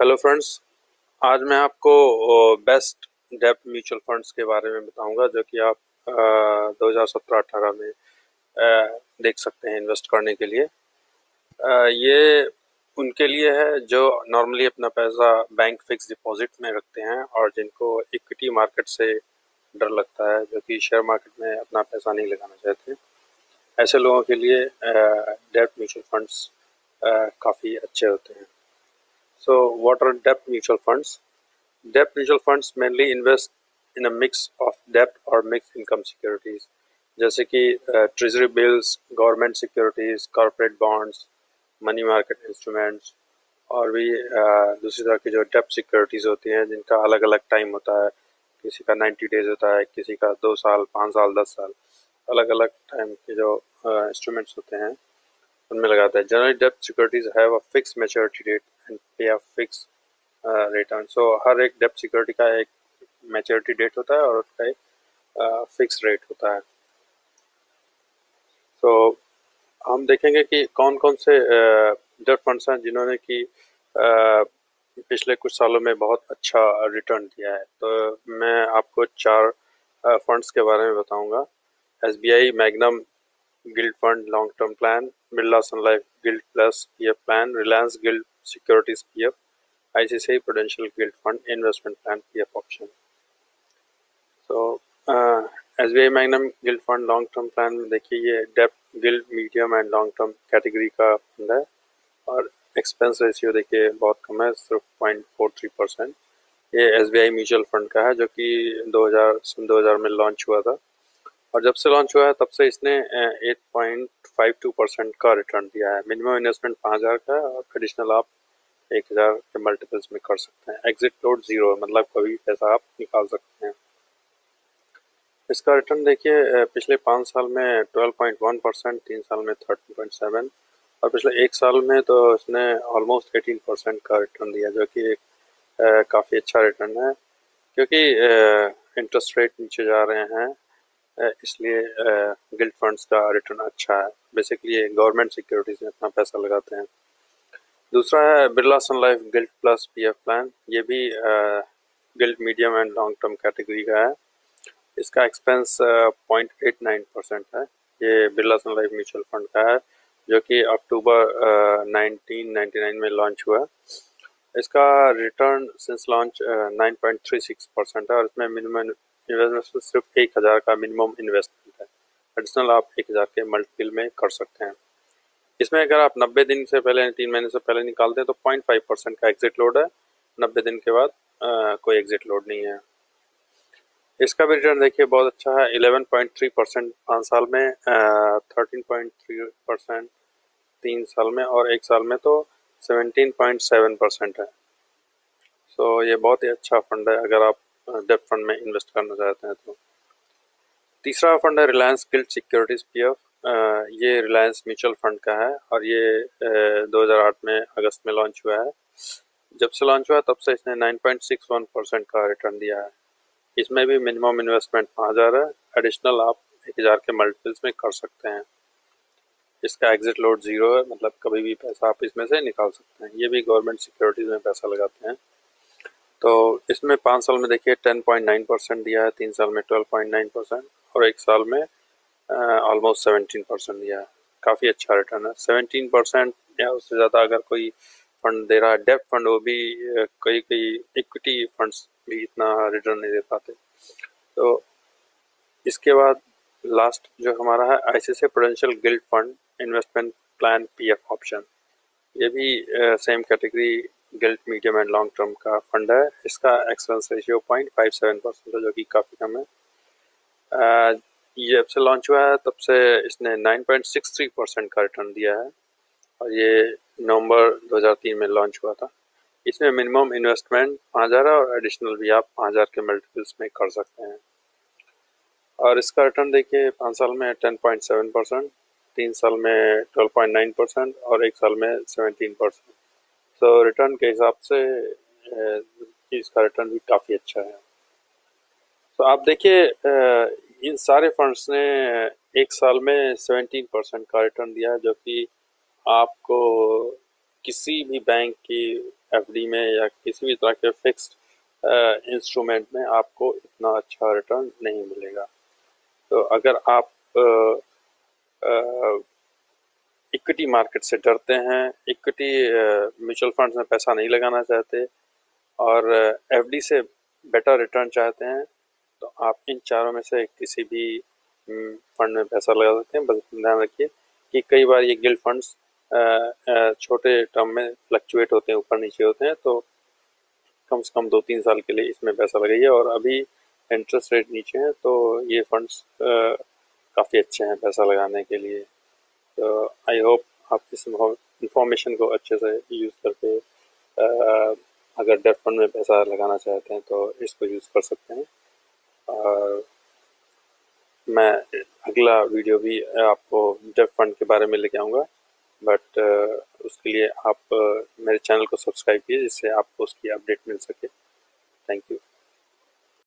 Hello friends. आज मैं आपको बेस्ट डेब्ट म्यूचुअल फंड्स के बारे में बताऊंगा जो कि आप 2017-18 में देख सकते हैं इन्वेस्ट करने के लिए। ये उनके लिए है जो नॉर्मली अपना पैसा बैंक फिक्स डिपॉजिट में रखते हैं और जिनको इक्विटी मार्केट से डर लगता है, जो कि शेयर मार्केट में अपना पैसा नहीं लगाना चाहते। ऐसे लोगों के लिए डेब्ट म्यूचुअल फंड्स काफ़ी अच्छे होते हैं। So, what are debt mutual funds? Debt mutual funds mainly invest in a mix of debt or mixed income securities, जैसे कि treasury bills, government securities, corporate bonds, money market instruments और भी दूसरी तरह की जो डेब्ट सिक्योरिटीज होती हैं जिनका अलग अलग टाइम होता है। किसी का 90 डेज होता है, किसी का 2 साल, 5 साल, 10 साल, अलग अलग टाइम के जो इंस्ट्रूमेंट्स होते हैं उनमें लगाता है। जनरली डेब्ट securities have a fix maturity date and pay a fix return. सो हर एक डेब्ट सिक्योरिटी का एक मैच्योरिटी डेट होता है और उसका एक फिक्स रेट होता है। तो हम देखेंगे कि कौन कौन से डेब्ट फंड्स हैं जिन्होंने कि पिछले कुछ सालों में बहुत अच्छा रिटर्न दिया है। तो मैं आपको 4 फंड्स के बारे में बताऊंगा। SBI Magnum gilt fund long term plan, Birla Sun Life gilt plus PF plan, Reliance gilt securities PF, ICICI Prudential gilt fund investment plan PF option. तो SBI Magnum gilt fund long term plan में देखिए, ये डेप्थ gilt medium and long term category का fund है और expense ratio देखिए बहुत कम है, सिर्फ 0.43%। ये SBI म्यूचुअल फंड का है जो कि 2000 में लॉन्च हुआ था और जब से लॉन्च हुआ है तब से इसने 8.52% का रिटर्न दिया है। मिनिमम इन्वेस्टमेंट 5,000 का है और एडिशनल आप 1,000 के मल्टीपल्स में कर सकते हैं। एग्जिट लोड 0 है, मतलब कभी पैसा आप निकाल सकते हैं। इसका रिटर्न देखिए, पिछले 5 साल में 12.1%, 3 साल में 13.7 और पिछले 1 साल में तो इसने ऑलमोस्ट 18% का रिटर्न दिया, जो कि एक काफ़ी अच्छा रिटर्न है क्योंकि इंटरेस्ट रेट नीचे जा रहे हैं, इसलिए गिल्ड फंड्स का रिटर्न अच्छा है। बेसिकली ये गवर्नमेंट सिक्योरिटीज में अपना पैसा लगाते हैं। दूसरा है Birla Sun Life gilt plus PF plan. ये भी gilt medium and long term category का है। इसका एक्सपेंस 0.89% है। ये Birla Sun Life mutual fund का है जो कि अक्टूबर 1999 में लॉन्च हुआ। इसका रिटर्न सिंस लॉन्च 9.36% है और इसमें मिनिमम इन्वेस्टमेंट सिर्फ 1,000 का मिनिमम इन्वेस्टमेंट है। एडिशनल आप 1,000 के मल्टीपल में कर सकते हैं। इसमें अगर आप 90 दिन से पहले, 3 महीने से पहले निकालते हैं तो 0.5% का एग्जिट लोड है। 90 दिन के बाद कोई एग्जिट लोड नहीं है। इसका भी रिटर्न देखिए बहुत अच्छा है, 11.3% 5 साल में, 13.3% 3 साल में और 1 साल में तो 17.7% है। सो ये बहुत ही अच्छा फंड है अगर आप डेब्ट फंड में इन्वेस्ट करना चाहते हैं तो। तीसरा फंड है रिलायंस गिल्ड सिक्योरिटीज पीएफ। ये रिलायंस म्यूचुअल फंड का है और ये 2008 में अगस्त में लॉन्च हुआ है। जब से लॉन्च हुआ तब से इसने 9.61% का रिटर्न दिया है। इसमें भी मिनिमम इन्वेस्टमेंट 5,000 है। एडिशनल आप 1,000 के मल्टीपल्स में कर सकते हैं। इसका एग्जिट लोड 0 है, मतलब कभी भी पैसा आप इसमें से निकाल सकते हैं। ये भी गवर्नमेंट सिक्योरिटीज में पैसा लगाते हैं। तो इसमें 5 साल में देखिए 10.9% दिया है, 3 साल में 12.9% और 1 साल में ऑलमोस्ट 17% दिया है। काफ़ी अच्छा रिटर्न है। 17% या उससे ज़्यादा अगर कोई फंड दे रहा है, डेब्ट फंड, वो भी कई कई इक्विटी फंड्स भी इतना रिटर्न नहीं दे पाते। तो इसके बाद लास्ट जो हमारा है ICICI Prudential gilt fund investment plan PF option. ये भी same category guild medium and long term का फंड है। इसका एक्सपेंस रेशियो 0.57% है, जो कि काफ़ी कम है। ये जब से लॉन्च हुआ है तब से इसने 9.63% का रिटर्न दिया है और ये नवंबर 2003 में लॉन्च हुआ था। इसमें मिनिमम इन्वेस्टमेंट 5,000 है और एडिशनल भी आप 5,000 के मल्टीपल्स में कर सकते हैं। और इसका रिटर्न देखिए 5 साल में 10.7%, 3 साल में 12.9% और 1 साल में 17%। तो रिटर्न के हिसाब से इसका रिटर्न भी काफ़ी अच्छा है। तो आप देखिए, इन सारे फंड्स ने 1 साल में 17% का रिटर्न दिया है, जो कि आपको किसी भी बैंक की एफडी में या किसी भी तरह के फिक्स्ड इंस्ट्रूमेंट में आपको इतना अच्छा रिटर्न नहीं मिलेगा। तो अगर आप इक्विटी मार्केट से डरते हैं, इक्विटी म्यूचुअल फंड्स में पैसा नहीं लगाना चाहते और एफडी से बेटर रिटर्न चाहते हैं, तो आप इन चारों में से किसी भी फंड में पैसा लगा सकते हैं। बस ध्यान रखिए कि कई बार ये गिल्ड फंड्स छोटे टर्म में फ्लक्चुएट होते हैं, ऊपर नीचे होते हैं, तो कम से कम 2-3 साल के लिए इसमें पैसा लगाइए। और अभी इंटरेस्ट रेट नीचे है तो ये फंड्स काफ़ी अच्छे हैं पैसा लगाने के लिए। तो आई होप आप इस इंफॉर्मेशन को अच्छे से यूज़ करके अगर डेट फंड में पैसा लगाना चाहते हैं तो इसको यूज़ कर सकते हैं। और मैं अगला वीडियो भी आपको डेट फंड के बारे में लेके आऊँगा, बट उसके लिए आप मेरे चैनल को सब्सक्राइब कीजिए जिससे आपको उसकी अपडेट मिल सके। Thank you.